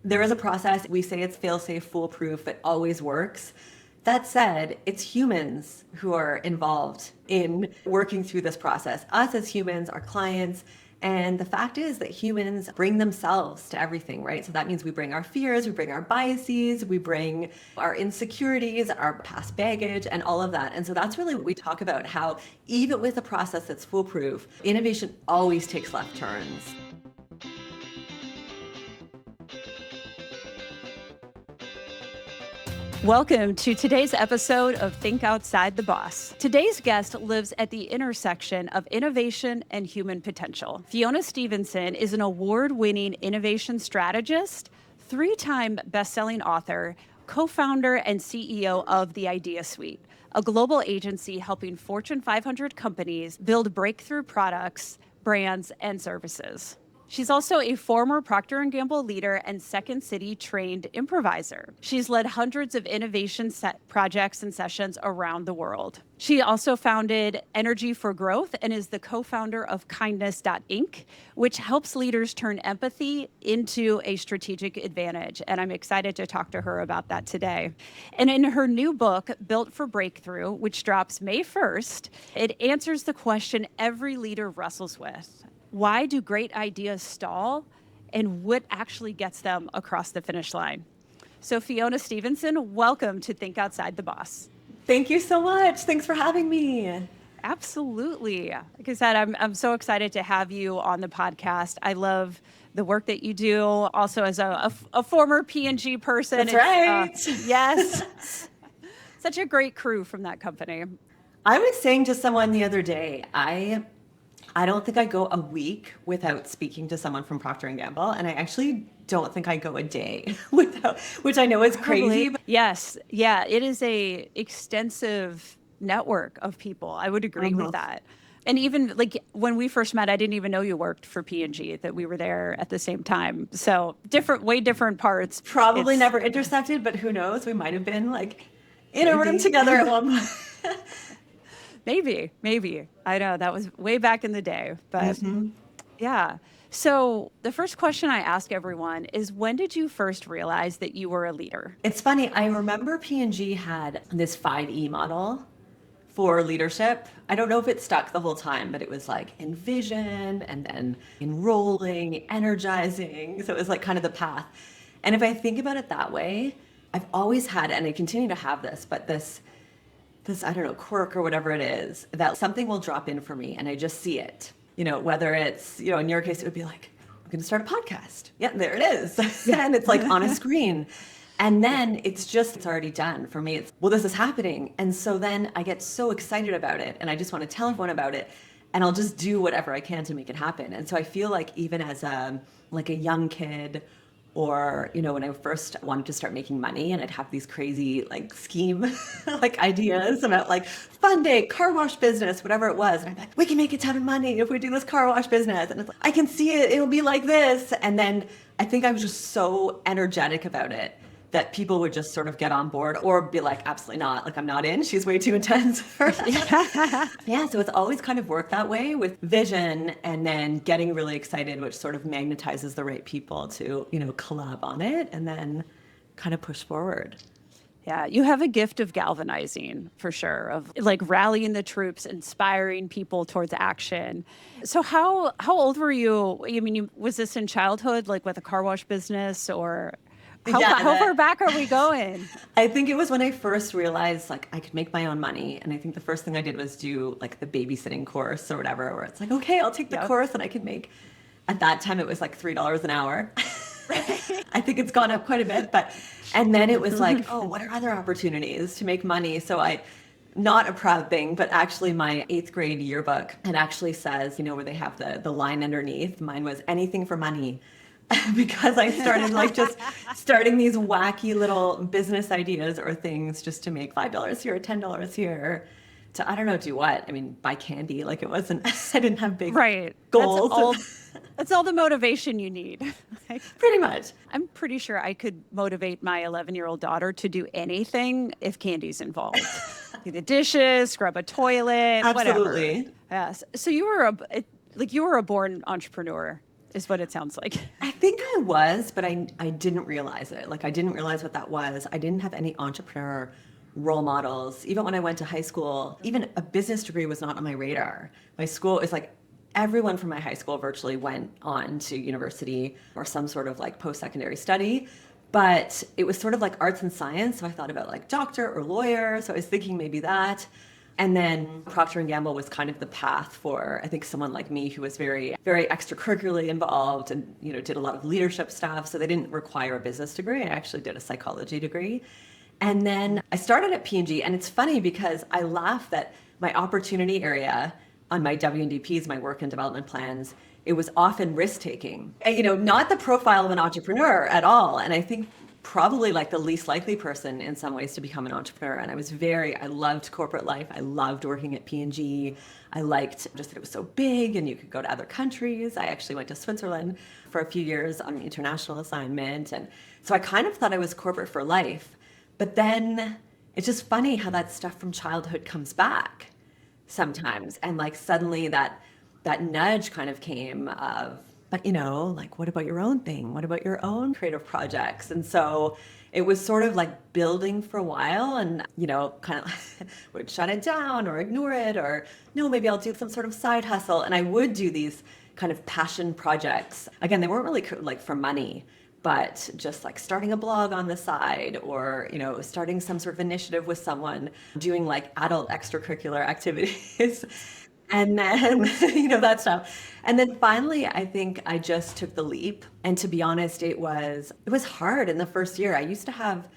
There is a process. We say it's fail-safe, foolproof. It always works. That said, it's humans who are involved in working through this process. Us as humans, our clients. And the fact is that humans bring themselves to everything, right? So that means we bring our fears, we bring our biases, we bring our insecurities, our past baggage, and all of that. And so that's really what we talk about, how even with a process that's foolproof, innovation always takes left turns. Welcome to today's episode of Think Outside the Boss. Today's guest lives at the intersection of innovation and human potential. Fiona Stevenson is an award-winning innovation strategist, three-time best-selling author, co-founder and CEO of the Idea Suite, a global agency helping Fortune 500 companies build breakthrough products, brands, and services. She's also a former Procter & Gamble leader and Second City trained improviser. She's led hundreds of innovation projects and sessions around the world. She also founded Energy for Growth and is the co-founder of Kindness.Inc., which helps leaders turn empathy into a strategic advantage. And I'm excited to talk to her about that today. And in her new book, Built for Breakthrough, which drops May 1st, it answers the question every leader wrestles with. Why do great ideas stall, and what actually gets them across the finish line? So Fiona Stevenson, welcome to Think Outside the Boss. Thank you so much. Thanks for having me. Absolutely. Like I said, I'm so excited to have you on the podcast. I love the work that you do. Also, as a former P&G person. That's right. Yes. Such a great crew from that company. I was saying to someone the other day, I don't think I go a week without speaking to someone from Procter & Gamble, and I actually don't think I go a day without, which I know is crazy. But yes. Yeah, it is a extensive network of people. I would agree with that. And even like when we first met, I didn't even know you worked for P&G, that we were there at the same time. So way different parts. Probably never intersected, but who knows? We might have been like in a room together at one point. Maybe. I know that was way back in the day, but yeah. So the first question I ask everyone is, when did you first realize that you were a leader? It's funny. I remember P&G had this 5E model for leadership. I don't know if it stuck the whole time, but it was like envision and then enrolling, energizing. So it was like kind of the path. And if I think about it that way, I've always had, and I continue to have this, but this, I don't know, quirk or whatever it is, that something will drop in for me and I just see it. You know, whether it's, you know, in your case, it would be like, I'm going to start a podcast. Yeah, there it is. And it's like on a screen. And then it's already done for me. It's, well, this is happening. And so then I get so excited about it and I just want to tell everyone about it. And I'll just do whatever I can to make it happen. And so I feel like even as a young kid, or, you know, when I first wanted to start making money and I'd have these crazy like scheme like ideas about like fun day, car wash business, whatever it was. And I'm like, we can make a ton of money if we do this car wash business. And it's like, I can see it, it'll be like this. And then I think I was just so energetic about it that people would just sort of get on board or be like, absolutely not, like I'm not in, she's way too intense for that. Yeah, so it's always kind of worked that way with vision and then getting really excited, which sort of magnetizes the right people to, you know, collab on it and then kind of push forward. Yeah, you have a gift of galvanizing for sure, of like rallying the troops, inspiring people towards action. So how old were you? I mean, was this in childhood, like with a car wash business, or how far back are we going? I think it was when I first realized like I could make my own money. And I think the first thing I did was do like the babysitting course or whatever, where it's like, okay, I'll take the course and I can make, at that time it was like $3 an hour. I think it's gone up quite a bit, and then it was like, oh, what are other opportunities to make money? So not a proud thing, but actually my 8th grade yearbook, it actually says, you know, where they have the line underneath, mine was anything for money. Because I started like just starting these wacky little business ideas or things just to make $5 here, $10 here, to, I don't know, do what? I mean, buy candy. Like it wasn't, I didn't have big goals. That's all the motivation you need. Pretty much. I'm pretty sure I could motivate my 11-year-old daughter to do anything if candy's involved. Do the dishes, scrub a toilet, Absolutely. whatever. Yes. So you were a born entrepreneur. is what it sounds like. I think I was, but I didn't realize it. Like I didn't realize what that was. I didn't have any entrepreneur role models. Even when I went to high school, even a business degree was not on my radar. My school is like everyone from my high school virtually went on to university or some sort of like post-secondary study. But it was sort of like arts and science. So I thought about like doctor or lawyer. So I was thinking maybe that. And then Procter and Gamble was kind of the path for, I think, someone like me who was very, very extracurricularly involved and, did a lot of leadership stuff. So they didn't require a business degree. I actually did a psychology degree. And then I started at P&G, and it's funny because I laugh that my opportunity area on my W&DPs, my work and development plans, it was often risk-taking. And, not the profile of an entrepreneur at all. And I think probably like the least likely person in some ways to become an entrepreneur. And I loved corporate life. I loved working at P&G. I liked just that it was so big and you could go to other countries. I actually went to Switzerland for a few years on an international assignment. And so I kind of thought I was corporate for life. But then it's just funny how that stuff from childhood comes back sometimes. And like suddenly that nudge kind of came of, but like, what about your own thing? What about your own creative projects? And so it was sort of like building for a while and, kind of would shut it down or ignore it or no, maybe I'll do some sort of side hustle. And I would do these kind of passion projects. Again, they weren't really like for money, but just like starting a blog on the side or, starting some sort of initiative with someone, doing like adult extracurricular activities. And then, that stuff. And then finally, I think I just took the leap. And to be honest, it was hard in the first year. I used to have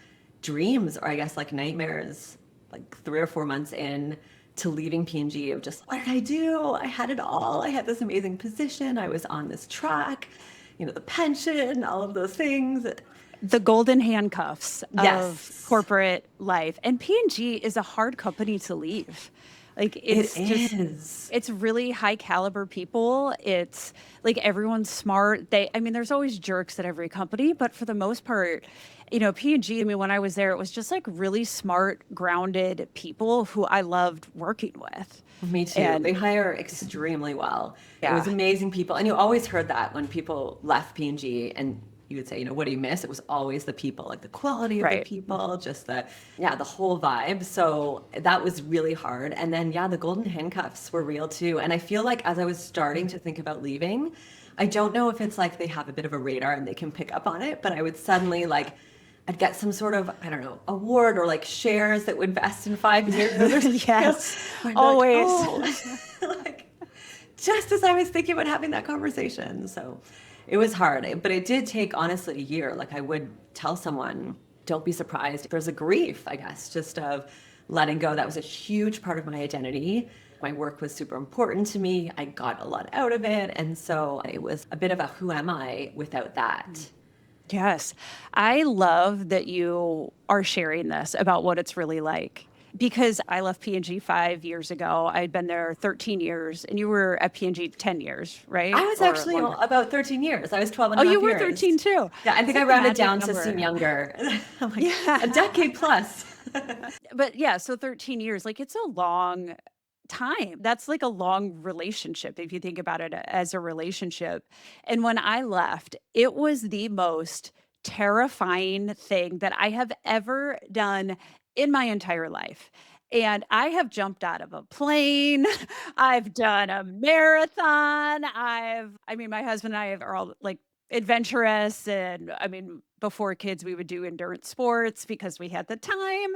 dreams or I guess like nightmares, like 3 or 4 months in to leaving P&G of just, what did I do? I had it all. I had this amazing position. I was on this track, the pension, all of those things. The golden handcuffs Yes. of corporate life. And P&G is a hard company to leave. Like it's really high caliber people. It's like everyone's smart. There's always jerks at every company, but for the most part, P&G, when I was there, it was just like really smart, grounded people who I loved working with. Me too. And they hire extremely well. Yeah. It was amazing people. And you always heard that when people left P&G and you would say, what do you miss? It was always the people, like the quality of the people, just the whole vibe. So that was really hard. And then, the golden handcuffs were real too. And I feel like as I was starting to think about leaving, I don't know if it's like they have a bit of a radar and they can pick up on it, but I would suddenly I'd get some sort of, I don't know, award or like shares that would vest in 5 years. Yes, always. Just as I was thinking about having that conversation. So it was hard, but it did take honestly a year. Like I would tell someone, don't be surprised if there's a grief, I guess, just of letting go. That was a huge part of my identity. My work was super important to me. I got a lot out of it. And so it was a bit of a who am I without that? Yes. I love that you are sharing this about what it's really like. Because I left P&G 5 years ago. I'd been there 13 years, and you were at P&G 10 years, right? I was actually about 13 years. I was 12 and a half years. Oh, you were 13 too. Yeah, I think I rounded down to seem younger. I'm like, a decade plus. But so 13 years, like it's a long time. That's like a long relationship if you think about it as a relationship. And when I left, it was the most terrifying thing that I have ever done in my entire life. And I have jumped out of a plane. I've done a marathon. My husband and I are all like adventurous. And before kids, we would do endurance sports because we had the time.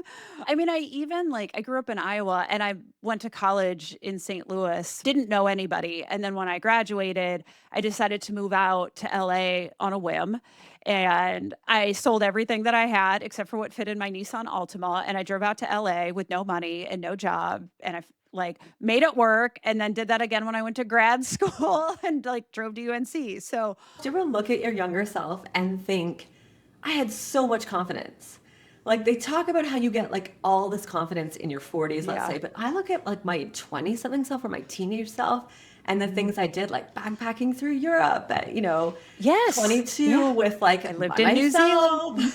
I grew up in Iowa and I went to college in St. Louis, didn't know anybody. And then when I graduated, I decided to move out to LA on a whim. And I sold everything that I had except for what fit in my Nissan Altima. And I drove out to LA with no money and no job. And I made it work and then did that again when I went to grad school and drove to UNC. So do you ever look at your younger self and think, I had so much confidence? Like they talk about how you get all this confidence in your 40s, let's say, but I look at my 20-something self or my teenage self and the things I did, like backpacking through Europe at, 22 with I lived in New Zealand.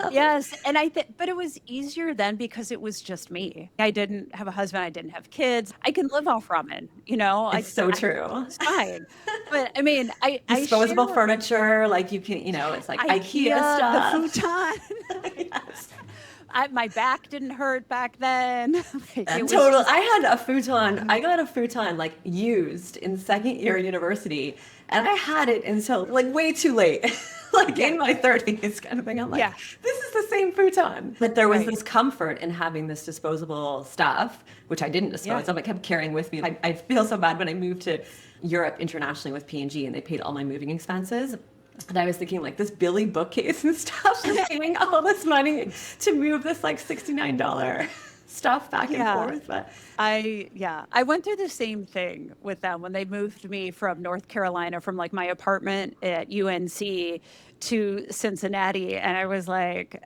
Yes. And I think, but it was easier then because it was just me. I didn't have a husband. I didn't have kids. I can live off ramen, It's so true. it's fine. But I mean, I Disposable share furniture, like you can, it's like IKEA IKEA, the stuff. futon. Yes. My back didn't hurt back then. Like, it was Total. just, I had a futon. I got a futon like used in second year university, and I had it until like way too late, like yeah, in my 30s, kind of thing. I'm like, yeah, this is the same futon. But there was right. this comfort in having this disposable stuff, which I didn't dispose Yeah. of. I kept carrying with me. I feel so bad when I moved to Europe internationally with P&G, and they paid all my moving expenses. And I was thinking, like, this Billy bookcase and stuff, and paying all this money to move this like $69 stuff back and Yeah. forth. But I went through the same thing with them when they moved me from North Carolina, from like my apartment at UNC to Cincinnati. And I was like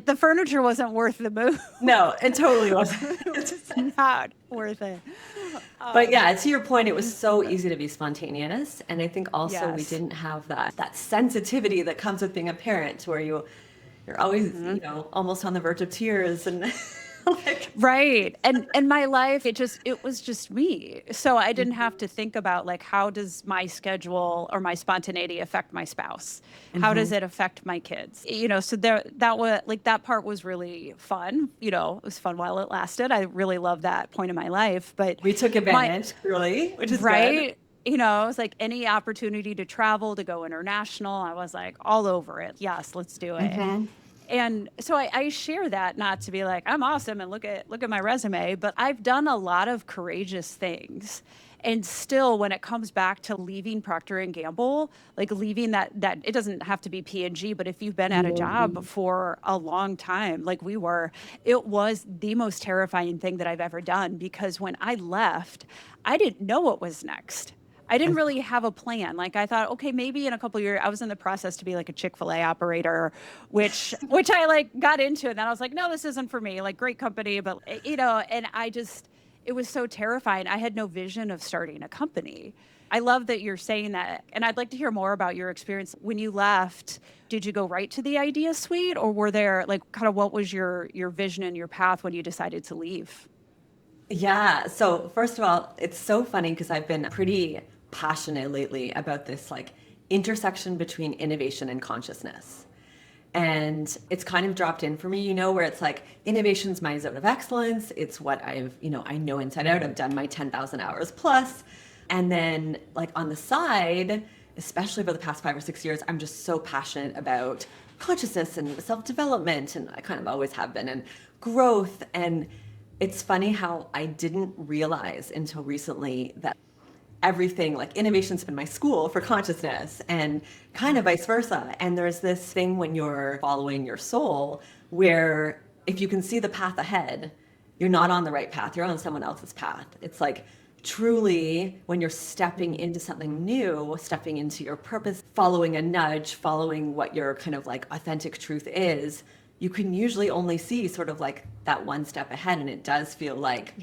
the furniture wasn't worth the move. no, it totally wasn't. It was not worth it. But yeah, to your point, it was so easy to be spontaneous. And I think also we Yes. didn't have that sensitivity that comes with being a parent, where you're always, almost on the verge of tears and like, Right. And my life, it was just me. So I didn't have to think about like, how does my schedule or my spontaneity affect my spouse? How does it affect my kids? So that part was really fun. It was fun while it lasted. I really loved that point in my life, but we took advantage, really, which is good. right. It was like any opportunity to travel, to go international. I was like all over it. Yes, let's do it. And so I share that not to be like, I'm awesome and look at my resume, but I've done a lot of courageous things. And still, when it comes back to leaving Procter and Gamble, like leaving that it doesn't have to be P&G, but if you've been at a job for a long time, like we were, it was the most terrifying thing that I've ever done, because when I left, I didn't know what was next. I didn't really have a plan. Like I thought, okay, maybe in a couple of years, I was in the process to be like a Chick-fil-A operator, which I like got into. And then I was like, no, this isn't for me. Like great company, but and it was so terrifying. I had no vision of starting a company. I love that you're saying that. And I'd like to hear more about your experience. When you left, did you go right to the idea suite, or were there like kind of what was your vision and your path when you decided to leave? Yeah. So first of all, it's so funny because I've been pretty passionate lately about this like intersection between innovation and consciousness. And it's kind of dropped in for me, where it's like innovation's my zone of excellence. It's what I know inside out. I've done my 10,000 hours plus. And then like on the side, especially for the past 5 or 6 years, I'm just so passionate about consciousness and self-development. And I kind of always have been, and growth. And it's funny how I didn't realize until recently that everything, like innovation's been my school for consciousness, and kind of vice versa. And there's this thing when you're following your soul where if you can see the path ahead, you're not on the right path, you're on someone else's path. It's like truly when you're stepping into something new, stepping into your purpose, following a nudge, following what your kind of like authentic truth is, you can usually only see sort of like that one step ahead, and it does feel like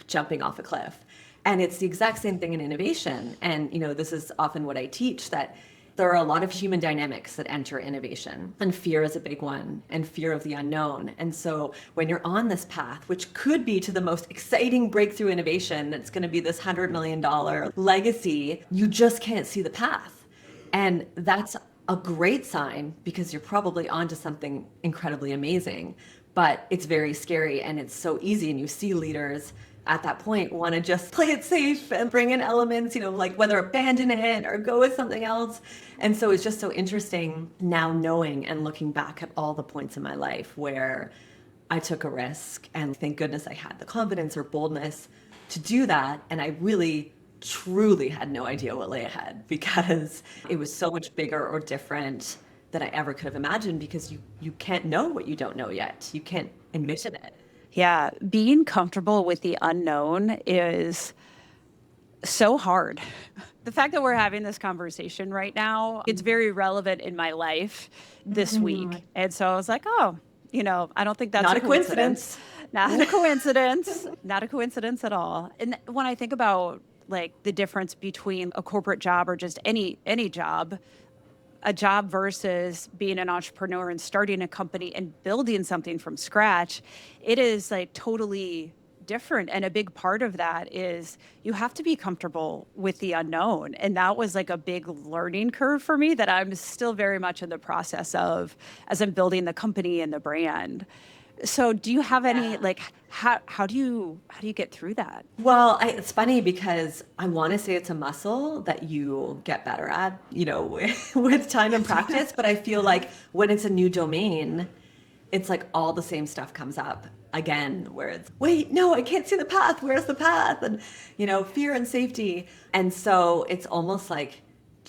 jumping off a cliff. And it's the exact same thing in innovation. And, this is often what I teach, that there are a lot of human dynamics that enter innovation, and fear is a big one, and fear of the unknown. And so when you're on this path, which could be to the most exciting breakthrough innovation, that's going to be this $100 million legacy, you just can't see the path. And that's a great sign, because you're probably onto something incredibly amazing, but it's very scary and it's so easy. And you see leaders at that point want to just play it safe and bring in elements, like whether abandon it or go with something else. And so it's just so interesting now knowing and looking back at all the points in my life where I took a risk, and thank goodness I had the confidence or boldness to do that. And I really truly had no idea what lay ahead, because it was so much bigger or different than I ever could have imagined, because you can't know what you don't know yet. You can't envision it. Yeah, being comfortable with the unknown is so hard. The fact that we're having this conversation right now, it's very relevant in my life this week. And so I was like, oh, I don't think that's Not a coincidence. Not a coincidence. Not a coincidence at all. And when I think about like the difference between a corporate job or just any job, a job versus being an entrepreneur and starting a company and building something from scratch, it is like totally different. And a big part of that is you have to be comfortable with the unknown. And that was like a big learning curve for me that I'm still very much in the process of as I'm building the company and the brand. So do you have any, like, how do you get through that? Well, it's funny because I want to say it's a muscle that you get better at, with time and practice. But I feel like when it's a new domain, it's like all the same stuff comes up again, where it's, wait, no, I can't see the path. Where's the path? And, fear and safety. And so it's almost like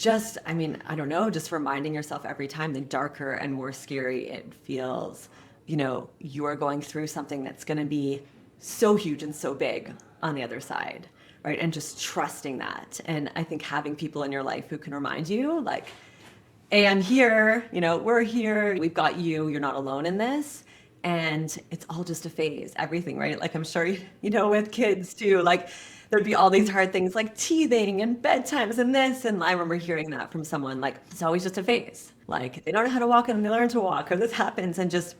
I don't know, just reminding yourself every time, the darker and more scary it feels, you are going through something that's going to be so huge and so big on the other side, right? And just trusting that. And I think having people in your life who can remind you, like, hey, I'm here, we're here, we've got you, you're not alone in this. And it's all just a phase, everything, right? Like I'm sure, with kids too, like there'd be all these hard things like teething and bedtimes and this. And I remember hearing that from someone, like, it's always just a phase. Like they don't know how to walk and they learn to walk, or this happens, and just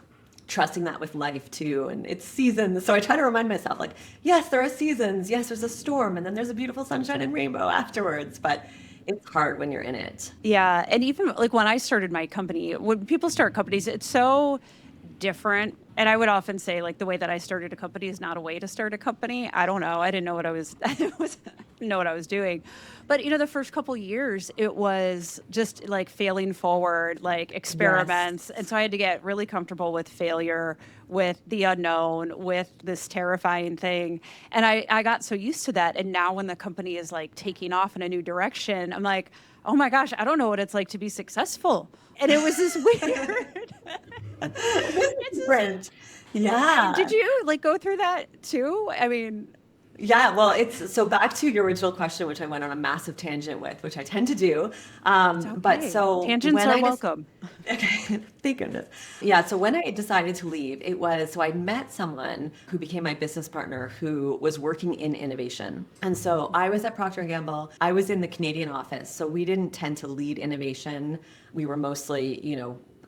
trusting that with life too. And it's seasons. So I try to remind myself, like, yes, there are seasons. Yes, there's a storm, and then there's a beautiful sunshine and rainbow afterwards. But it's hard when you're in it. Yeah. And even like when I started my company, when people start companies, it's so different. And I would often say, like, the way that I started a company is not a way to start a company. I don't know. I didn't know what I was, I didn't know what I was doing. But, the first couple years, it was just like failing forward, like experiments. Yes. And so I had to get really comfortable with failure, with the unknown, with this terrifying thing. And I got so used to that. And now when the company is like taking off in a new direction, I'm like, oh my gosh, I don't know what it's like to be successful. And it was this weird. It's different. Yeah. Did you like go through that too? I mean, yeah, well, it's so back to your original question, which I went on a massive tangent with, which I tend to do. Okay. But so tangents are welcome. Okay, thank goodness. Yeah, so when I decided to leave, so I met someone who became my business partner who was working in innovation. And so I was at Procter & Gamble. I was in the Canadian office, so we didn't tend to lead innovation. We were mostly,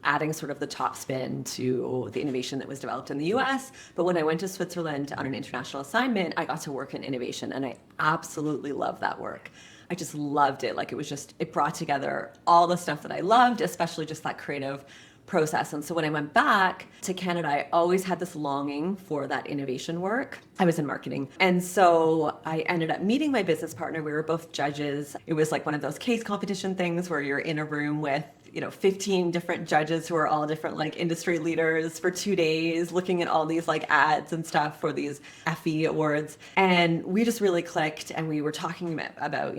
adding sort of the top spin to the innovation that was developed in the US. But when I went to Switzerland on an international assignment, I got to work in innovation, and I absolutely loved that work. I just loved it. Like it brought together all the stuff that I loved, especially just that creative process. And so when I went back to Canada, I always had this longing for that innovation work. I was in marketing. And so I ended up meeting my business partner. We were both judges. It was like one of those case competition things where you're in a room with 15 different judges who are all different like industry leaders for 2 days, looking at all these like ads and stuff for these FE awards. And we just really clicked, and we were talking about,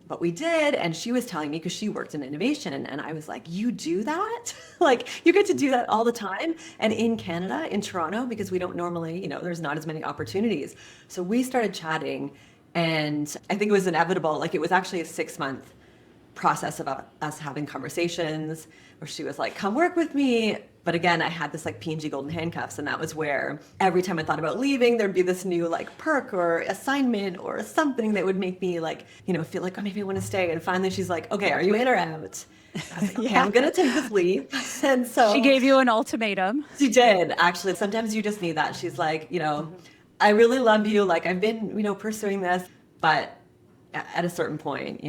what we did. And she was telling me, because she worked in innovation, and I was like, you do that? Like you get to do that all the time. And in Canada, in Toronto, because we don't normally, there's not as many opportunities. So we started chatting, and I think it was inevitable. Like it was actually a 6-month process of us having conversations where she was like, come work with me. But again, I had this like P&G golden handcuffs, and that was where every time I thought about leaving, there'd be this new like perk or assignment or something that would make me like, feel like, oh, maybe I want to stay. And finally she's like, okay, are you in or out? I was like, okay, I'm going to take this leave. And so she gave you an ultimatum. She did, actually. Sometimes you just need that. She's like, I really love you. Like I've been, pursuing this, but at a certain point,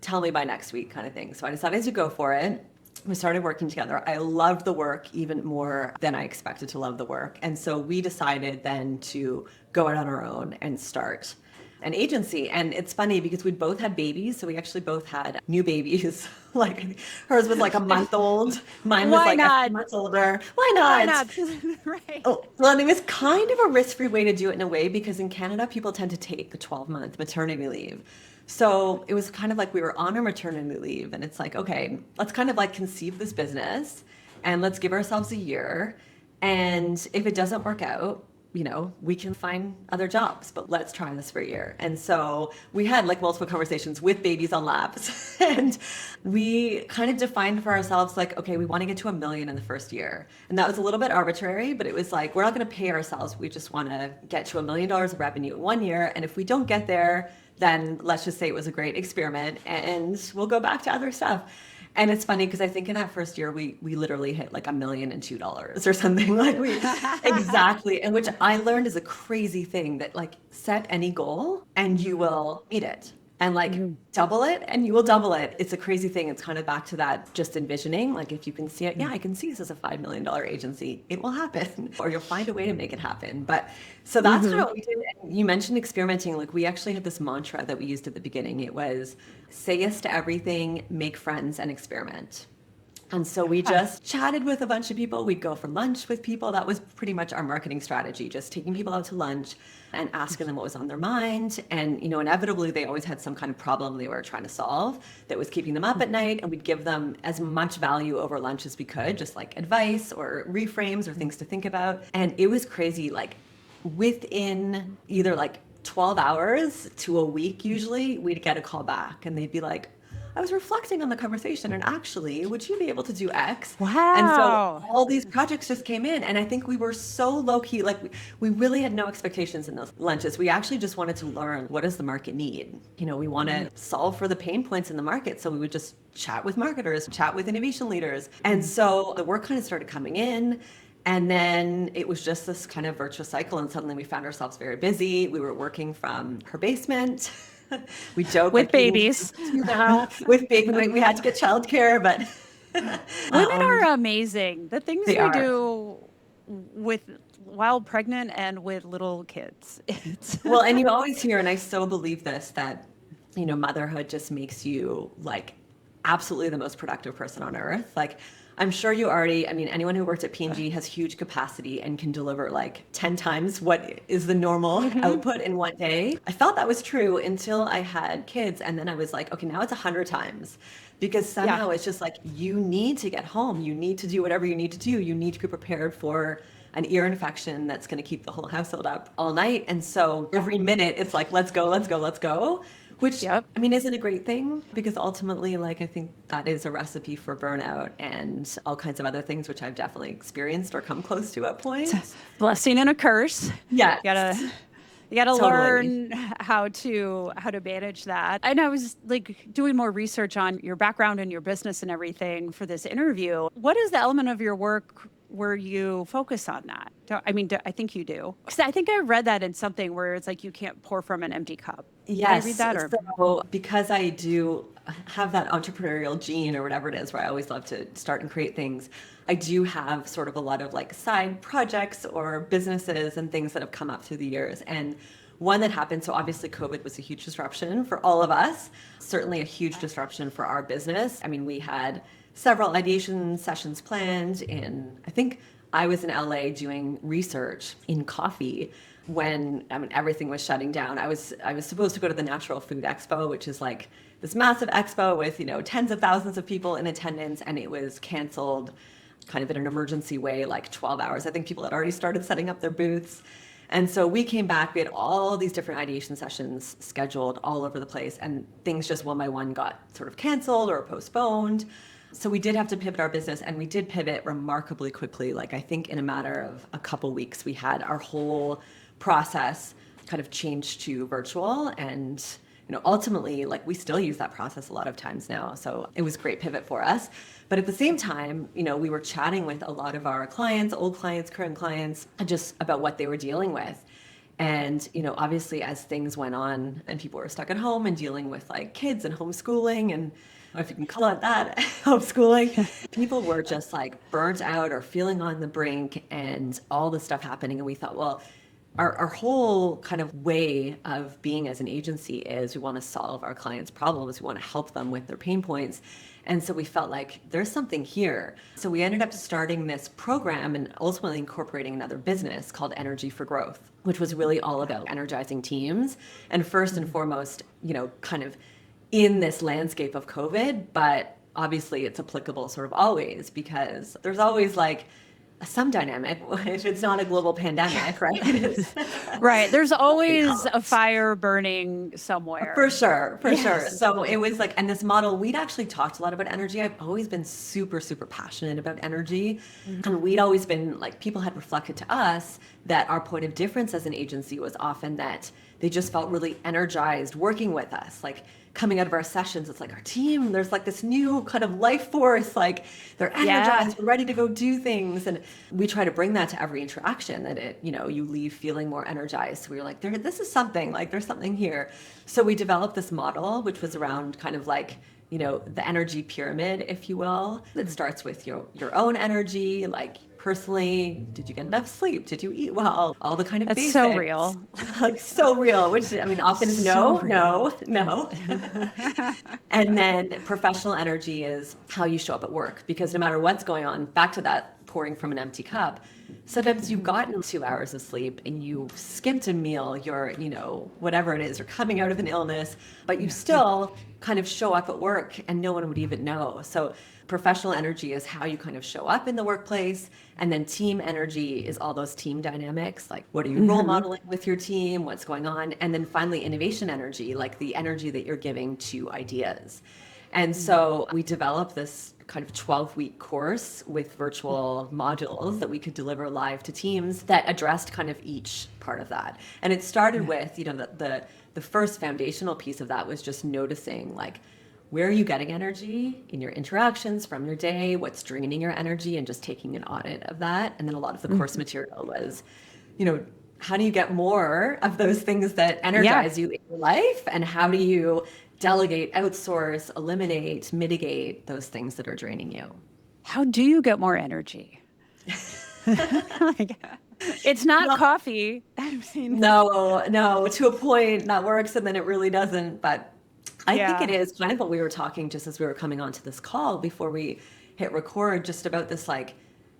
tell me by next week kind of thing. So I decided to go for it. We started working together. I loved the work even more than I expected to love the work. And so we decided then to go out on our own and start an agency. And it's funny because we both had babies. So we actually both had new babies. Like hers was like a month old. Mine was like a few months older. Why not? Why not? Right. Oh, well, and it was kind of a risk-free way to do it in a way, because in Canada, people tend to take the 12-month maternity leave. So it was kind of like we were on our maternity leave, and it's like, okay, let's kind of like conceive this business, and let's give ourselves a year. And if it doesn't work out, we can find other jobs, but let's try this for a year. And so we had like multiple conversations with babies on laps, and we kind of defined for ourselves like, okay, we want to get to $1 million in the first year. And that was a little bit arbitrary, but it was like, we're not going to pay ourselves. We just want to get to $1 million of revenue in 1 year. And if we don't get there, then let's just say it was a great experiment and we'll go back to other stuff. And it's funny because I think in that first year we literally hit like $1,002,002 or something like we exactly. And which I learned is a crazy thing that like set any goal and you will meet it. And like double it and you will double it. It's a crazy thing. It's kind of back to that just envisioning. Like if you can see it, yeah, I can see this as a $5 million agency. It will happen or you'll find a way to make it happen. But so that's kind of what we did. And you mentioned experimenting. Like we actually had this mantra that we used at the beginning. It was say yes to everything, make friends and experiment. And so we just chatted with a bunch of people. We'd go for lunch with people. That was pretty much our marketing strategy, just taking people out to lunch and asking them what was on their mind. And, you know, inevitably they always had some kind of problem they were trying to solve that was keeping them up at night. And we'd give them as much value over lunch as we could, just like advice or reframes or things to think about. And it was crazy, like within either like 12 hours to a week, usually we'd get a call back and they'd be like, I was reflecting on the conversation and actually, would you be able to do X? Wow. And so all these projects just came in. And I think we were so low key, like we really had no expectations in those lunches. We actually just wanted to learn, what does the market need? You know, we want to solve for the pain points in the market. So we would just chat with marketers, chat with innovation leaders. And so the work kind of started coming in. And then it was just this kind of virtuous cycle. And suddenly we found ourselves very busy. We were working from her basement. We joke with like, babies. With babies, we had to get childcare, but women are amazing. The things we are. do with while pregnant and with little kids. Well, and you always hear, and I so believe this, that you know, motherhood just makes you like absolutely the most productive person on earth. Like I'm sure you already, I mean, anyone who worked at P&G has huge capacity and can deliver like 10 times what is the normal output in one day. I felt that was true until I had kids. And then I was like, okay, now it's 100 times. Because somehow it's just like, you need to get home. You need to do whatever you need to do. You need to be prepared for an ear infection that's going to keep the whole household up all night. And so every minute it's like, let's go, let's go, let's go. Which, I mean, isn't a great thing because ultimately, like, I think that is a recipe for burnout and all kinds of other things, which I've definitely experienced or come close to at points. Blessing and a curse. Yeah. You gotta learn how to manage that. And I was like doing more research on your background and your business and everything for this interview. What is the element of your work where you focus on that? I think you do. Because I think I read that in something where it's like you can't pour from an empty cup. Yes. Did I read that? Or? So because I do have that entrepreneurial gene or whatever it is, where I always love to start and create things, I do have sort of a lot of like side projects or businesses and things that have come up through the years. And one that happened, so obviously COVID was a huge disruption for all of us, certainly a huge disruption for our business. I mean, we had several ideation sessions planned in, I think I was in LA doing research in coffee when everything was shutting down. I was supposed to go to the Natural Food Expo, which is like this massive expo with, you know, tens of thousands of people in attendance, and it was canceled kind of in an emergency way, like 12 hours. I think people had already started setting up their booths. And so we came back, we had all these different ideation sessions scheduled all over the place, and things just one by one got sort of canceled or postponed. So we did have to pivot our business, and we did pivot remarkably quickly. Like I think in a matter of a couple weeks, we had our whole process kind of changed to virtual. And you know, ultimately, like we still use that process a lot of times now. So it was a great pivot for us. But at the same time, you know, we were chatting with a lot of our clients, old clients, current clients, just about what they were dealing with. And, you know, obviously as things went on and people were stuck at home and dealing with like kids and homeschooling, and if you can call it that, homeschooling, people were just like burnt out or feeling on the brink and all this stuff happening. And we thought, well, our whole kind of way of being as an agency is we want to solve our clients' problems. We want to help them with their pain points. And so we felt like there's something here. So we ended up starting this program and ultimately incorporating another business called Energy for Growth, which was really all about energizing teams. And first and foremost, you know, kind of in this landscape of COVID, but obviously it's applicable sort of always because there's always like some dynamic if it's not a global pandemic, right? Right. There's always a fire burning somewhere. For sure. So it was like, and this model, we'd actually talked a lot about energy. I've always been super, super passionate about energy. And we'd always been like, people had reflected to us that our point of difference as an agency was often that they just felt really energized working with us. Like coming out of our sessions, it's like our team, there's like this new kind of life force, like they're energized, we're ready to go do things. And we try to bring that to every interaction, that it, you leave feeling more energized. So we were like, this is something, like there's something here. So we developed this model, which was around kind of like, the energy pyramid, if you will. It starts with your own energy, like personally, did you get enough sleep? Did you eat well? All the kind of basics. So real. Like so real, which I mean, often is no. And then professional energy is how you show up at work, because no matter what's going on, back to that pouring from an empty cup, sometimes you've gotten 2 hours of sleep and you skipped a meal, you're, whatever it is, you're coming out of an illness, but you still kind of show up at work and no one would even know. So professional energy is how you kind of show up in the workplace. And then team energy is all those team dynamics, like what are you role modeling with your team, what's going on? And then finally, innovation energy, like the energy that you're giving to ideas. And so we developed this kind of 12-week course with virtual modules that we could deliver live to teams that addressed kind of each part of that. And it started with, the first foundational piece of that was just noticing, like, where are you getting energy in your interactions from your day? What's draining your energy? And just taking an audit of that. And then a lot of the course material was, how do you get more of those things that energize you in your life? And how do you delegate, outsource, eliminate, mitigate those things that are draining you? How do you get more energy? It's not coffee. I mean, no, to a point that works and then it really doesn't. But I think it is kind of what we were talking just as we were coming onto this call before we hit record, just about this like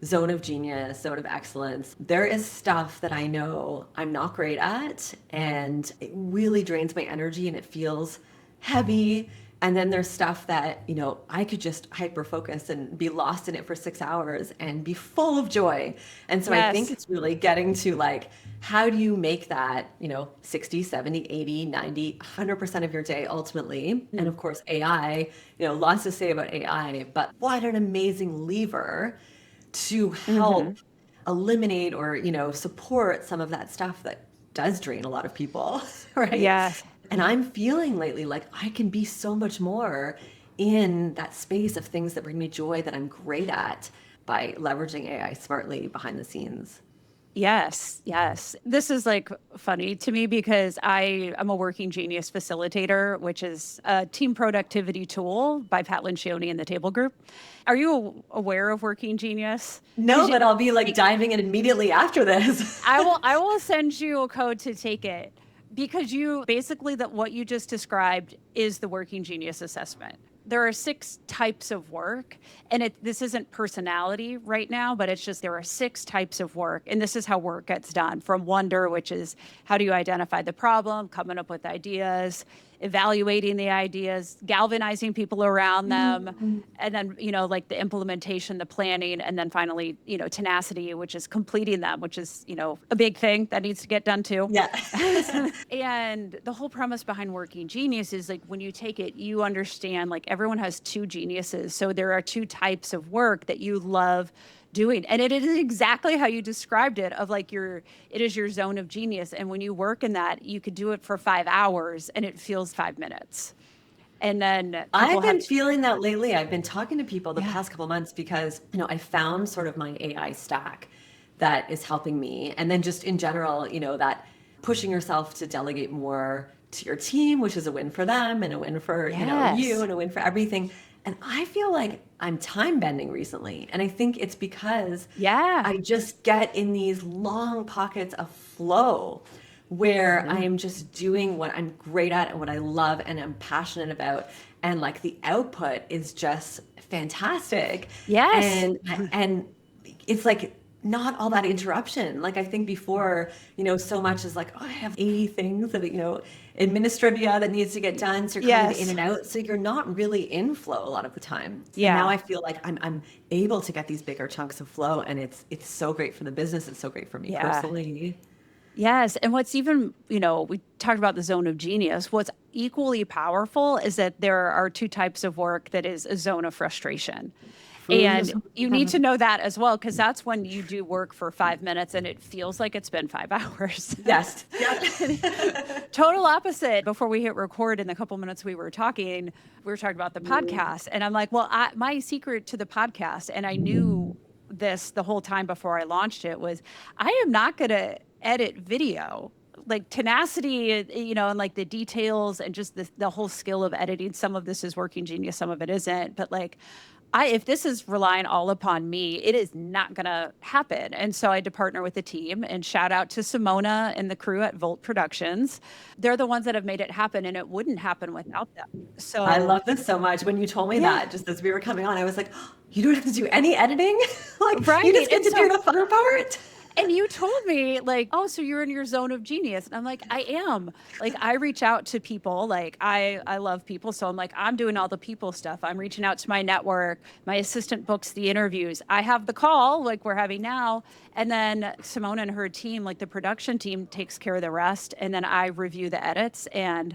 zone of genius, zone of excellence. There is stuff that I know I'm not great at and it really drains my energy and it feels heavy. And then there's stuff that, I could just hyper focus and be lost in it for 6 hours and be full of joy. And so I think it's really getting to like, how do you make that, 60, 70, 80, 90, 100% of your day ultimately? And of course, AI, lots to say about AI, but what an amazing lever to help eliminate or, support some of that stuff that does drain a lot of people, right? Yes. And I'm feeling lately like I can be so much more in that space of things that bring me joy that I'm great at by leveraging AI smartly behind the scenes. Yes. This is like funny to me because I am a Working Genius facilitator, which is a team productivity tool by Pat Lencioni in the Table Group. Are you aware of Working Genius? No, but I'll be like diving in immediately after this. I will send you a code to take it. Because what you just described is the Working Genius assessment. There are 6 types of work, and this isn't personality right now, but it's just there are 6 types of work, and this is how work gets done. From wonder, which is how do you identify the problem, coming up with ideas, evaluating the ideas, galvanizing people around them, and then, like the implementation, the planning, and then finally, tenacity, which is completing them, which is, a big thing that needs to get done too. Yeah. And the whole premise behind Working Genius is like when you take it, you understand like everyone has 2 geniuses. So there are 2 types of work that you love doing. And it is exactly how you described it of like it is your zone of genius. And when you work in that, you could do it for 5 hours and it feels 5 minutes. And then I've been feeling that lately. I've been talking to people the past couple of months because, I found sort of my AI stack that is helping me. And then just in general, that pushing yourself to delegate more to your team, which is a win for them and a win for, you and a win for everything. And I feel like I'm time bending recently. And I think it's because I just get in these long pockets of flow where I am just doing what I'm great at and what I love and I'm passionate about. And like the output is just fantastic. Yes. And it's like not all that interruption. Like I think before, so much is like, I have 80 things that, administrivia that needs to get done. So you're kind of in and out. So you're not really in flow a lot of the time. Yeah. And now I feel like I'm able to get these bigger chunks of flow and it's so great for the business. It's so great for me personally. Yes. And what's even, we talked about the zone of genius. What's equally powerful is that there are 2 types of work that is a zone of frustration. And you need to know that as well, because that's when you do work for 5 minutes and it feels like it's been 5 hours. Yes. Yeah. Total opposite. Before we hit record, in the couple minutes we were talking about the podcast. And I'm like, well, my secret to the podcast, and I knew this the whole time before I launched it, was I am not going to edit video. Like tenacity, and like the details and just the whole skill of editing. Some of this is working genius, some of it isn't. But like, if this is relying all upon me, it is not going to happen. And so I had to partner with the team, and shout out to Simona and the crew at Volt Productions. They're the ones that have made it happen, and it wouldn't happen without them. So I love this so much. When you told me that, just as we were coming on, I was like, oh, you don't have to do any editing? Like, right. You just get to do the fun part. And you told me like, oh, so you're in your zone of genius. And I'm like, I am. Like, I reach out to people. Like, I love people. So I'm like, I'm doing all the people stuff. I'm reaching out to my network. My assistant books the interviews. I have the call like we're having now. And then Simona and her team, like the production team, takes care of the rest. And then I review the edits, and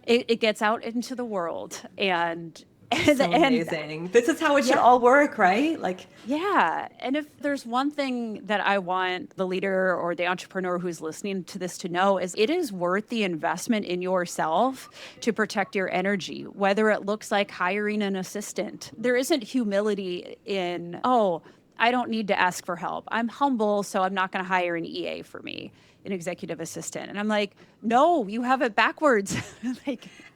it gets out into the world. And so amazing. This is how it should all work, right? Like, yeah. And if there's one thing that I want the leader or the entrepreneur who's listening to this to know, is it is worth the investment in yourself to protect your energy, whether it looks like hiring an assistant. There isn't humility in, oh, I don't need to ask for help. I'm humble, so I'm not going to hire an EA for me, an executive assistant. And I'm like, no, you have it backwards.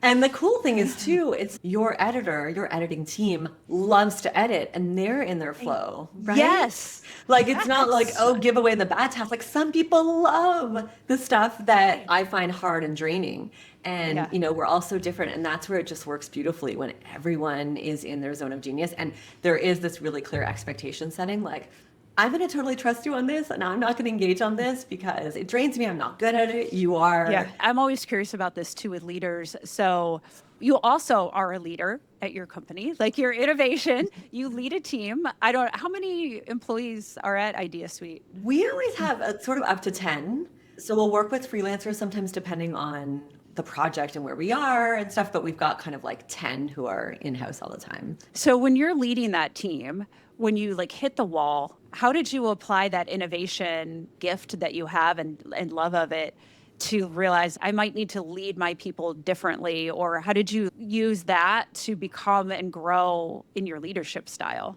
And the cool thing is too, it's your editor, your editing team loves to edit, and they're in their flow, right? Yes. Like, it's not like, oh, give away the bad tasks. Like, some people love the stuff that I find hard and draining. And, we're all so different. And that's where it just works beautifully, when everyone is in their zone of genius. And there is this really clear expectation setting, like, I'm going to totally trust you on this, and I'm not going to engage on this because it drains me. I'm not good at it. You are. Yeah, I'm always curious about this too with leaders. So you also are a leader at your company, like your innovation. You lead a team. How many employees are at Idea Suite? We always have a sort of up to 10. So we'll work with freelancers sometimes depending on the project and where we are and stuff, but we've got kind of like 10 who are in-house all the time. So when you're leading that team, when you like hit the wall, how did you apply that innovation gift that you have and love of it to realize I might need to lead my people differently? Or how did you use that to become and grow in your leadership style?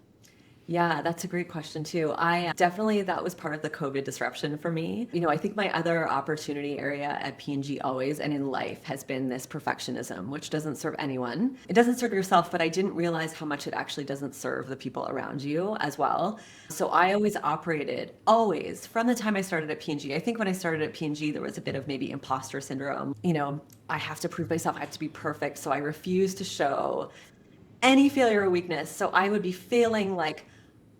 Yeah, that's a great question too. That was part of the COVID disruption for me. I think my other opportunity area at P&G always and in life has been this perfectionism, which doesn't serve anyone. It doesn't serve yourself, but I didn't realize how much it actually doesn't serve the people around you as well. So I always, from the time I started at P&G. I think when I started at P&G, there was a bit of maybe imposter syndrome. I have to prove myself, I have to be perfect. So I refuse to show any failure or weakness. So I would be failing like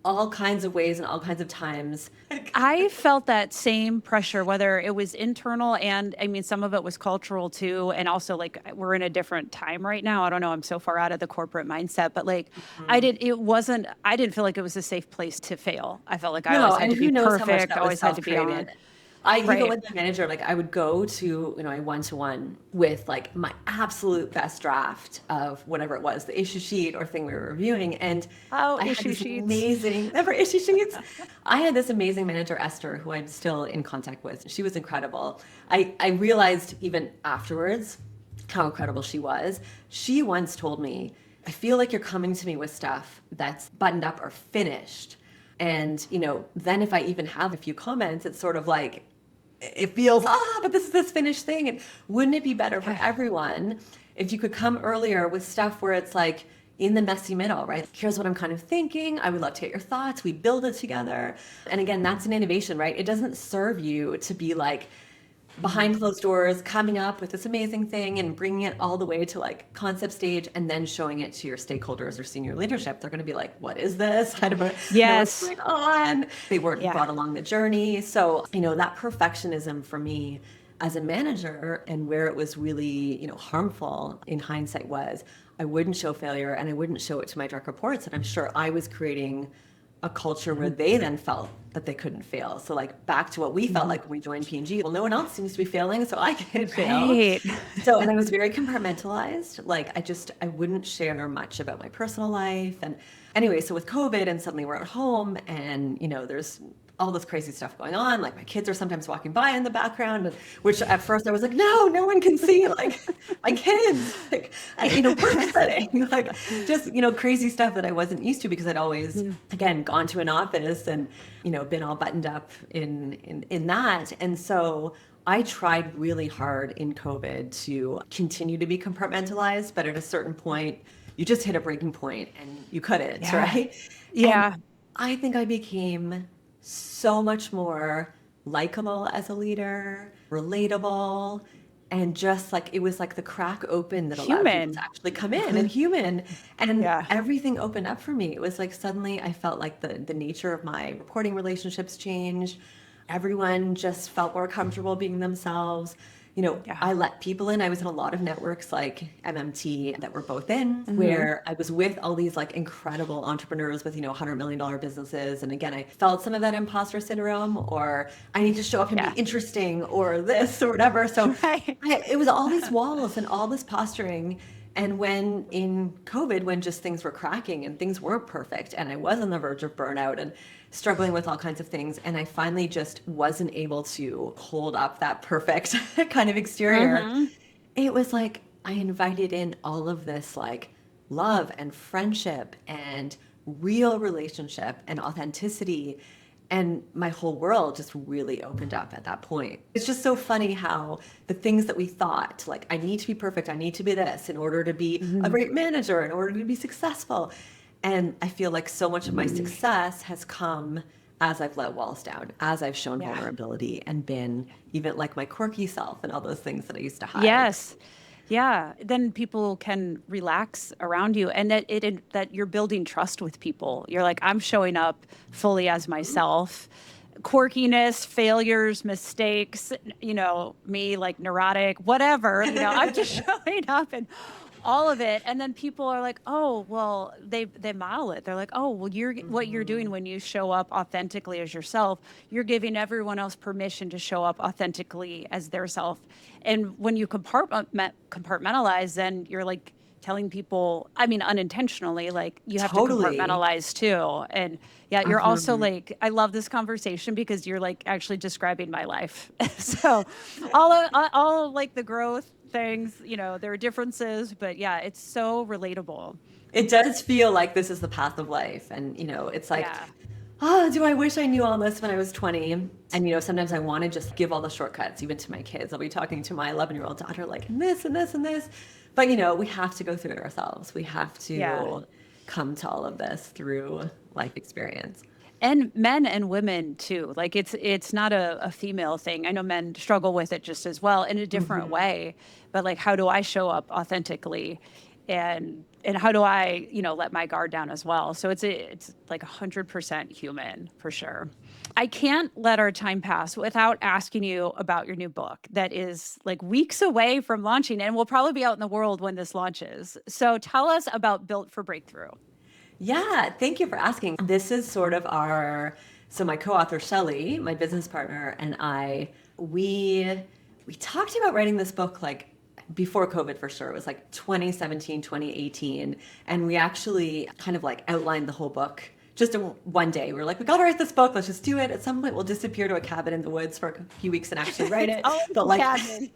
all kinds of ways and all kinds of times. I felt that same pressure, whether it was internal and some of it was cultural too. And also like we're in a different time right now. I don't know. I'm so far out of the corporate mindset, but like I didn't feel like it was a safe place to fail. I felt like I always had to be perfect. I always had to be on. Even with my manager, like I would go to, a one-to-one with like my absolute best draft of whatever it was, the issue sheet or thing we were reviewing. And issue sheets. Never issue sheets. I had this amazing manager, Esther, who I'm still in contact with. She was incredible. I realized even afterwards how incredible she was. She once told me, I feel like you're coming to me with stuff that's buttoned up or finished. And, then if I even have a few comments, it's sort of like, it feels, but this is this finished thing. And wouldn't it be better for everyone if you could come earlier with stuff where it's like in the messy middle, right? Here's what I'm kind of thinking. I would love to get your thoughts. We build it together. And again, that's an innovation, right? It doesn't serve you to be like behind closed doors, coming up with this amazing thing and bringing it all the way to like concept stage and then showing it to your stakeholders or senior leadership. They're going to be like, what is this? I don't know what's going on. They weren't brought along the journey. So, that perfectionism for me as a manager, and where it was really, harmful in hindsight, was I wouldn't show failure and I wouldn't show it to my direct reports. And I'm sure I was creating a culture where they then felt that they couldn't fail. So like back to what we felt like when we joined P&G. Well, no one else seems to be failing, so I can't fail. Right. So, and I was very compartmentalized. Like I wouldn't share much about my personal life. And anyway, so with COVID and suddenly we're at home and, there's all this crazy stuff going on. Like my kids are sometimes walking by in the background, which at first I was like, no one can see like my kids, like, work setting, like just, crazy stuff that I wasn't used to because I'd always, again, gone to an office and, been all buttoned up in that. And so I tried really hard in COVID to continue to be compartmentalized, but at a certain point, you just hit a breaking point and you couldn't, right? Yeah. And I think I became so much more likable as a leader, relatable, and just like it was like the crack open that allowed people to actually come in and human. And everything opened up for me. It was like suddenly I felt like the nature of my reporting relationships changed. Everyone just felt more comfortable being themselves. I let people in. I was in a lot of networks like MMT that we're both in, where I was with all these like incredible entrepreneurs with, $100 million businesses. And again, I felt some of that imposter syndrome or I need to show up and be interesting or this or whatever. So it was all these walls and all this posturing. And when in COVID, when just things were cracking and things weren't perfect and I was on the verge of burnout and struggling with all kinds of things, and I finally just wasn't able to hold up that perfect kind of exterior, it was like I invited in all of this like love and friendship and real relationship and authenticity. And my whole world just really opened up at that point. It's just so funny how the things that we thought, like, I need to be perfect, I need to be this in order to be a great manager, in order to be successful. And I feel like so much of my success has come as I've let walls down, as I've shown vulnerability and been even like my quirky self and all those things that I used to hide. Yes. Yeah. Then people can relax around you and that you're building trust with people. You're like, I'm showing up fully as myself. Quirkiness, failures, mistakes, me like neurotic, whatever, I'm just showing up and all of it. And then people are like, oh, well, they model it. They're like, oh, well, what you're doing when you show up authentically as yourself, you're giving everyone else permission to show up authentically as their self. And when you compartmentalize, then you're like telling people, I mean, unintentionally, like you have to compartmentalize too. And you're also like, I love this conversation because you're like actually describing my life. So all like the growth things, there are differences, but it's so relatable. It does feel like this is the path of life. And, it's like, do I wish I knew all this when I was 20? And, sometimes I want to just give all the shortcuts, even to my kids. I'll be talking to my 11-year-old daughter, like, and this and this and this. But, we have to go through it ourselves. We have to come to all of this through life experience. And men and women too. Like it's not a female thing. I know men struggle with it just as well in a different way. But like, how do I show up authentically, and how do I let my guard down as well? So it's like 100% human for sure. I can't let our time pass without asking you about your new book that is like weeks away from launching and will probably be out in the world when this launches. So tell us about Built for Breakthrough. Yeah, thank you for asking. This is sort of so my co-author Shelley, my business partner, and we talked about writing this book like before COVID for sure. It was like 2017, 2018. And we actually kind of like outlined the whole book just in one day. We were like, we got to write this book. Let's just do it. At some point, we'll disappear to a cabin in the woods for a few weeks and actually write it. Cabin.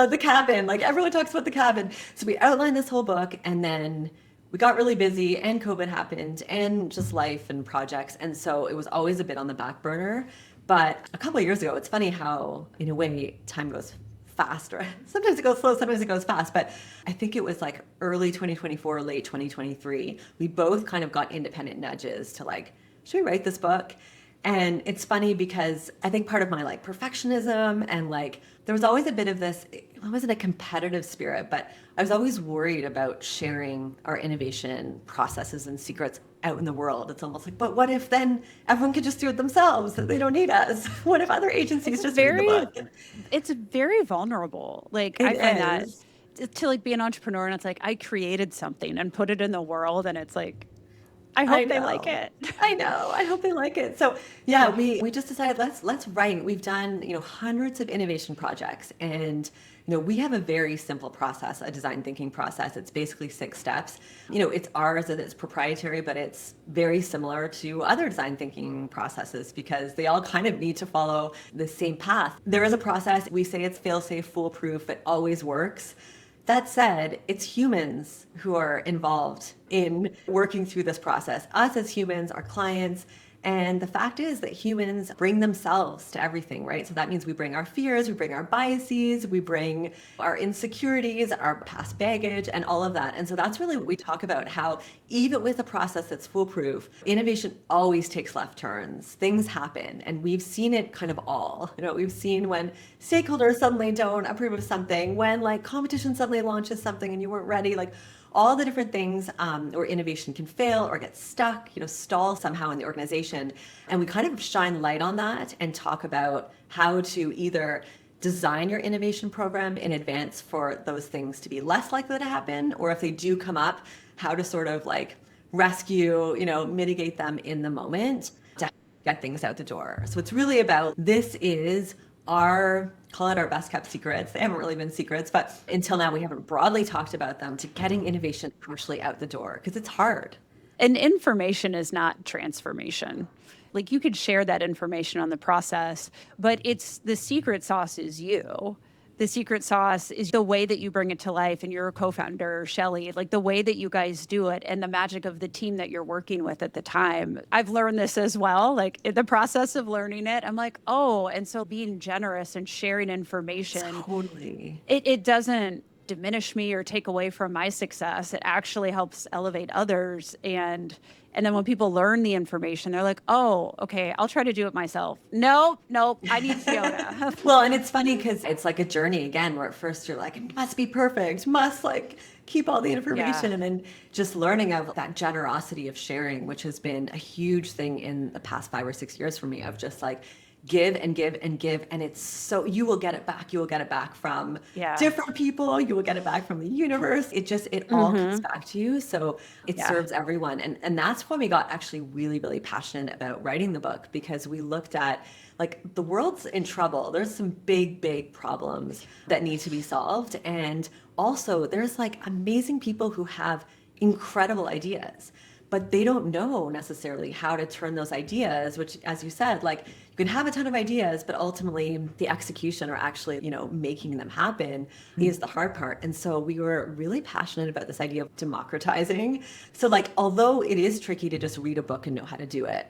The cabin. Like everyone talks about the cabin. So we outlined this whole book and then we got really busy and COVID happened and just life and projects. And so it was always a bit on the back burner. But a couple of years ago, it's funny how in a way time goes fast, or sometimes it goes slow, sometimes it goes fast. But I think it was like early 2024, late 2023, we both kind of got independent nudges to like, should we write this book? And it's funny because I think part of my like perfectionism and like there was always a bit of this, it wasn't a competitive spirit, but I was always worried about sharing our innovation processes and secrets out in the world. It's almost like, but what if then everyone could just do it themselves? They don't need us. What if other agencies just read the book? It's very vulnerable. Like I find that to like be an entrepreneur and it's like I created something and put it in the world and it's like I I hope they like know. it. I know. I hope they like it. So yeah, we just decided let's write. We've done, hundreds of innovation projects, and we have a very simple process, a design thinking process. It's basically 6 steps. It's ours and it's proprietary, but it's very similar to other design thinking processes because they all kind of need to follow the same path. There is a process. We say it's fail-safe, foolproof. It always works. That said, it's humans who are involved in working through this process. Us as humans, our clients. And the fact is that humans bring themselves to everything, right? So that means we bring our fears, we bring our biases, we bring our insecurities, our past baggage, and all of that. And so that's really what we talk about, how even with a process that's foolproof, innovation always takes left turns. Things happen. And we've seen it kind of all. We've seen when stakeholders suddenly don't approve of something, when like competition suddenly launches something and you weren't ready, like all the different things where innovation can fail or get stuck, stall somehow in the organization. And we kind of shine light on that and talk about how to either design your innovation program in advance for those things to be less likely to happen, or if they do come up, how to sort of like rescue, mitigate them in the moment to get things out the door. So it's really about, this is call it our best kept secrets. They haven't really been secrets, but until now we haven't broadly talked about them, to getting innovation actually out the door, because it's hard. And information is not transformation. Like you could share that information on the process, but it's the secret sauce is you. The secret sauce is the way that you bring it to life, and you're a co-founder, Shelly, like the way that you guys do it and the magic of the team that you're working with at the time. I've learned this as well, like in the process of learning it, I'm like, oh, and so being generous and sharing information, Totally. it doesn't diminish me or take away from my success. It actually helps elevate others. And then when people learn the information, they're like, oh, okay, I'll try to do it myself. Nope, I need Fiona. Well, and it's funny because it's like a journey again, where at first you're like, it must be perfect, must like keep all the information. Yeah. And then just learning of that generosity of sharing, which has been a huge thing in the past 5 or 6 years for me, of just like give and give and give. And it's so, you will get it back. You will get it back from different people. You will get it back from the universe. It all comes back to you. So it serves everyone. And that's when we got actually really, really passionate about writing the book, because we looked at like the world's in trouble. There's some big, big problems that need to be solved. And also there's like amazing people who have incredible ideas, but they don't know necessarily how to turn those ideas, which, as you said, like you can have a ton of ideas, but ultimately the execution, or actually, making them happen, is the hard part. And so we were really passionate about this idea of democratizing. So like, although it is tricky to just read a book and know how to do it,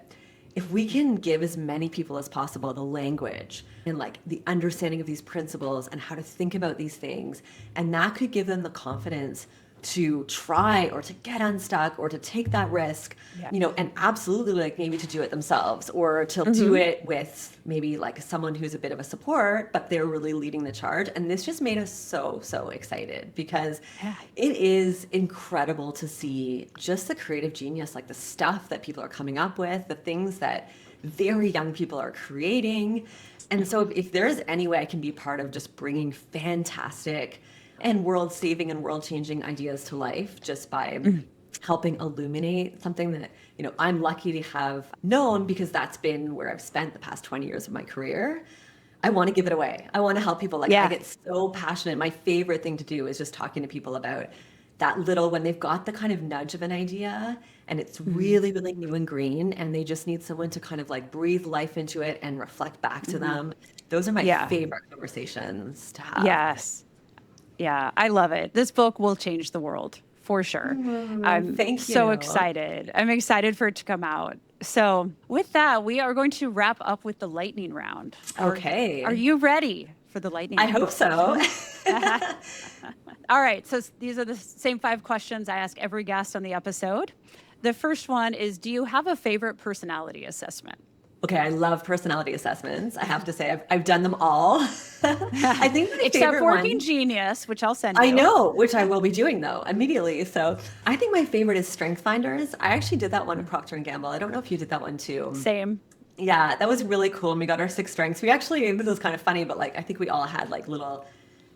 if we can give as many people as possible the language and like the understanding of these principles and how to think about these things, and that could give them the confidence to try or to get unstuck or to take that risk, and absolutely like maybe to do it themselves, or to do it with maybe like someone who's a bit of a support, but they're really leading the charge. And this just made us so excited, because it is incredible to see just the creative genius, like the stuff that people are coming up with, the things that very young people are creating. And so if there's any way I can be part of just bringing fantastic and world-saving and world-changing ideas to life, just by helping illuminate something that, I'm lucky to have known, because that's been where I've spent the past 20 years of my career. I want to give it away. I want to help people. Like I get so passionate. My favorite thing to do is just talking to people about that little, when they've got the kind of nudge of an idea and it's really, really new and green, and they just need someone to kind of like breathe life into it and reflect back to them. Those are my favorite conversations to have. Yes. Yeah, I love it. This book will change the world for sure. I'm so excited. I'm excited for it to come out. So with that, we are going to wrap up with the lightning round. Okay. Are you ready for the lightning round? I hope so. All right. So these are the same 5 questions I ask every guest on the episode. The first one is, do you have a favorite personality assessment? Okay, I love personality assessments. I have to say, I've done them all. I think my except favorite Working one, Genius, which I'll send you. I know, which I will be doing though immediately. So I think my favorite is Strength Finders. I actually did that one at Procter & Gamble. I don't know if you did that one too. Same. Yeah, that was really cool. And we got our 6 strengths. We actually, this was kind of funny, but like I think we all had like little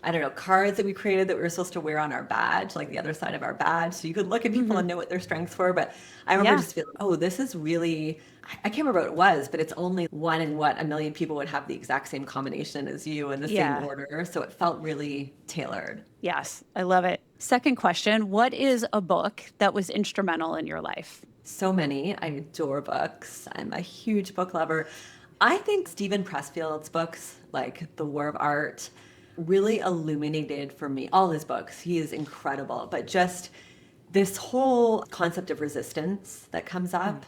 I don't know, cards that we created that we were supposed to wear on our badge, like the other side of our badge. So you could look at people and know what their strengths were. But I remember Yeah. just feeling, oh, this is really, I can't remember what it was, but it's only one in what, a million people would have the exact same combination as you in the same Yeah. order. So it felt really tailored. Yes. I love it. Second question, what is a book that was instrumental in your life? So many. I adore books. I'm a huge book lover. I think Stephen Pressfield's books, like The War of Art, really illuminated for me all his books. He is incredible, but just this whole concept of resistance that comes up.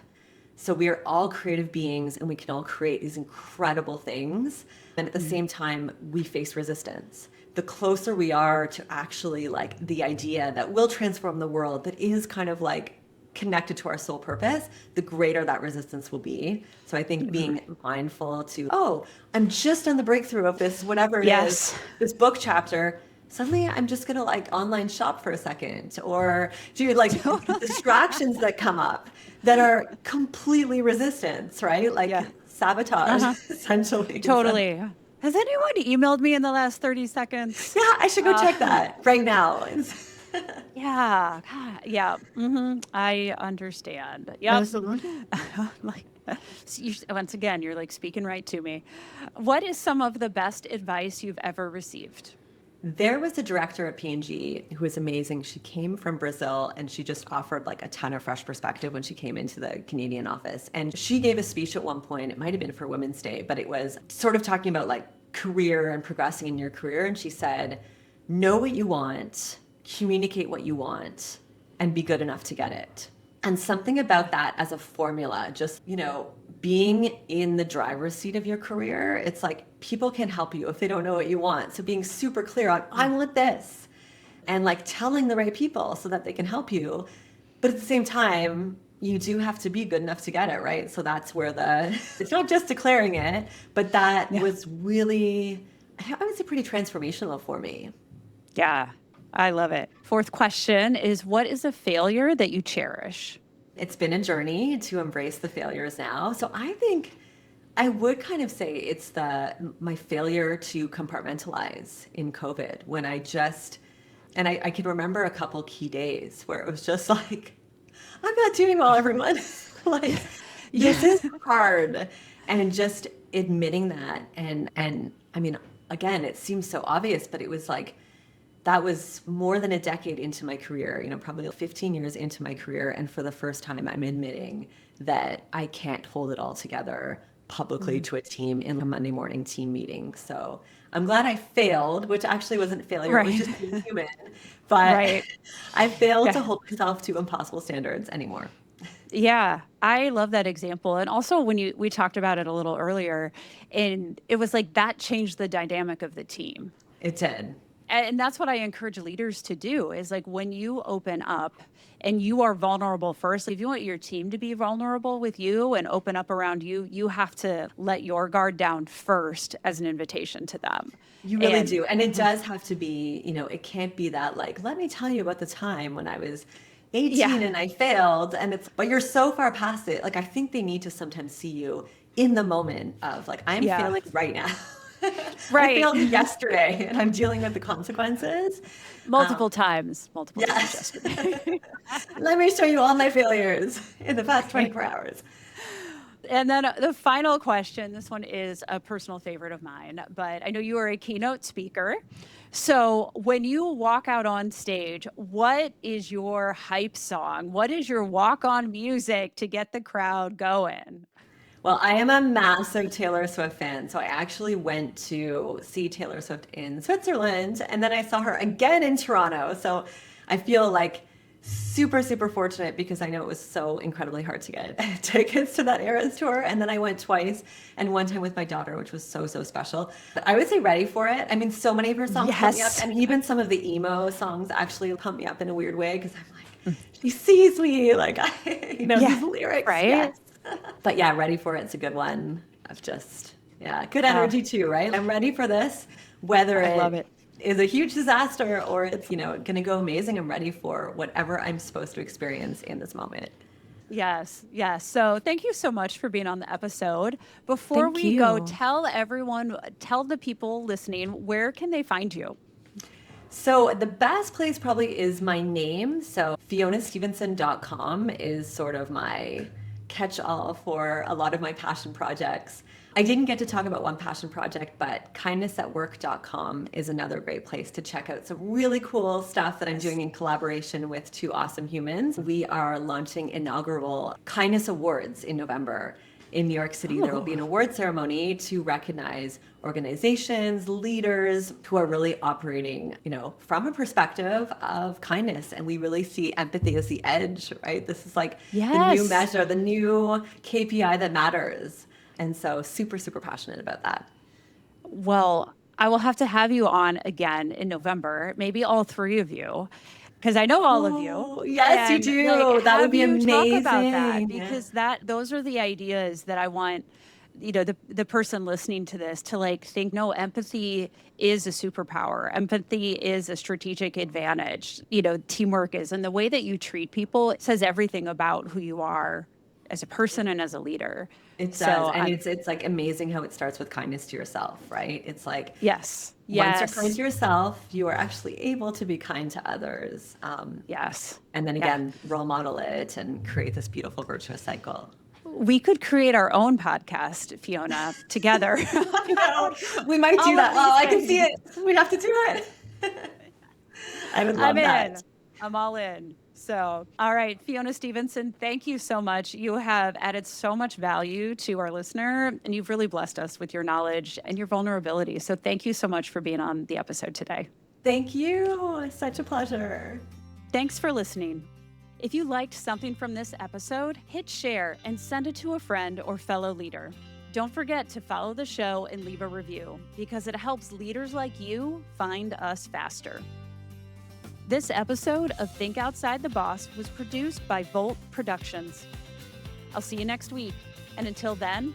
So we are all creative beings and we can all create these incredible things. And at the same time, we face resistance. The closer we are to actually like the idea that will transform the world, that is kind of like connected to our soul purpose, the greater that resistance will be. So I think being mindful to, oh, I'm just on the breakthrough of this, whatever it is, this book chapter. Suddenly I'm just gonna like online shop for a second, or do like distractions that come up that are completely resistance, right? Like sabotage, essentially. Totally. Has anyone emailed me in the last 30 seconds? Yeah, I should go check that right now. Yeah. God, yeah. I understand. Yep. Absolutely. Like, once again, you're like speaking right to me. What is some of the best advice you've ever received? There was a director at P&G who was amazing. She came from Brazil and she just offered like a ton of fresh perspective when she came into the Canadian office. And she gave a speech at one point, it might have been for Women's Day, but it was sort of talking about like career and progressing in your career. And she said, know what you want, communicate what you want, and be good enough to get it. And something about that as a formula, just, being in the driver's seat of your career, it's like people can help you if they don't know what you want. So being super clear on, I want this, and like telling the right people so that they can help you. But at the same time, you do have to be good enough to get it, right? So that's where it's not just declaring it, but that was really, I would say pretty transformational for me. Yeah, I love it. Fourth question is, what is a failure that you cherish? It's been a journey to embrace the failures now. So I think I would kind of say it's my failure to compartmentalize in COVID when I can remember a couple key days where it was just like, I'm not doing well, everyone. Like, this is hard. And just admitting that. And I mean, again, it seems so obvious, but it was like, that was more than a decade into my career, probably 15 years into my career. And for the first time, I'm admitting that I can't hold it all together publicly to a team in a Monday morning team meeting. So I'm glad I failed, which actually wasn't failure, it was just being human. But I failed to hold myself to impossible standards anymore. Yeah, I love that example. And also when we talked about it a little earlier, and it was like that changed the dynamic of the team. It did. And that's what I encourage leaders to do is like when you open up and you are vulnerable first, if you want your team to be vulnerable with you and open up around you, you have to let your guard down first as an invitation to them. You really do. And it does have to be, it can't be that like, let me tell you about the time when I was 18 and I failed. But you're so far past it. Like, I think they need to sometimes see you in the moment of like, I'm failing right now. I failed yesterday and I'm dealing with the consequences. Multiple times yesterday. Let me show you all my failures in the past 24 hours. And then the final question, this one is a personal favorite of mine, but I know you are a keynote speaker. So when you walk out on stage, what is your hype song? What is your walk-on music to get the crowd going? Well, I am a massive Taylor Swift fan. So I actually went to see Taylor Swift in Switzerland, and then I saw her again in Toronto. So I feel like super, super fortunate because I know it was so incredibly hard to get tickets to that Eras tour. And then I went twice, and one time with my daughter, which was so, so special. But I would say Ready for It. I mean, so many of her songs pump me up, and even some of the emo songs actually pump me up in a weird way because I'm like, she sees me, like, these lyrics. Right? Yes. But yeah, Ready for It's a good one of just, good energy too, right? I'm ready for this, whether it is a huge disaster or it's, going to go amazing. I'm ready for whatever I'm supposed to experience in this moment. Yes. So thank you so much for being on the episode. Before we go, tell the people listening, where can they find you? So the best place probably is my name. So FionaStevenson.com is sort of my catch-all for a lot of my passion projects. I didn't get to talk about one passion project, but kindnessatwork.com is another great place to check out some really cool stuff that I'm doing in collaboration with two awesome humans. We are launching inaugural Kindness Awards in November. In New York City, there will be an award ceremony to recognize organizations, leaders who are really operating, from a perspective of kindness. And we really see empathy as the edge, right? This is like the new measure, the new KPI that matters. And so super, super passionate about that. Well, I will have to have you on again in November, maybe all three of you. Because I know all of you. Yes, you do. That would be amazing. Talk about that, because those are the ideas that I want, the person listening to this to think, no, empathy is a superpower. Empathy is a strategic advantage. Teamwork is, and the way that you treat people, it says everything about who you are as a person and as a leader. It does. And it's like amazing how it starts with kindness to yourself, right? It's like, yes. Once you're kind to yourself, you are actually able to be kind to others. Yes. And then again, role model it and create this beautiful virtuous cycle. We could create our own podcast, Fiona, together. We might do that. Oh, I can see it. We'd have to do it. I would love that. I'm all in. So, all right, Fiona Stevenson, thank you so much. You have added so much value to our listener, and you've really blessed us with your knowledge and your vulnerability. So thank you so much for being on the episode today. Thank you. Such a pleasure. Thanks for listening. If you liked something from this episode, hit share and send it to a friend or fellow leader. Don't forget to follow the show and leave a review, because it helps leaders like you find us faster. This episode of Think Outside the Boss was produced by Volt Productions. I'll see you next week. And until then,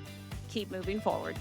keep moving forward.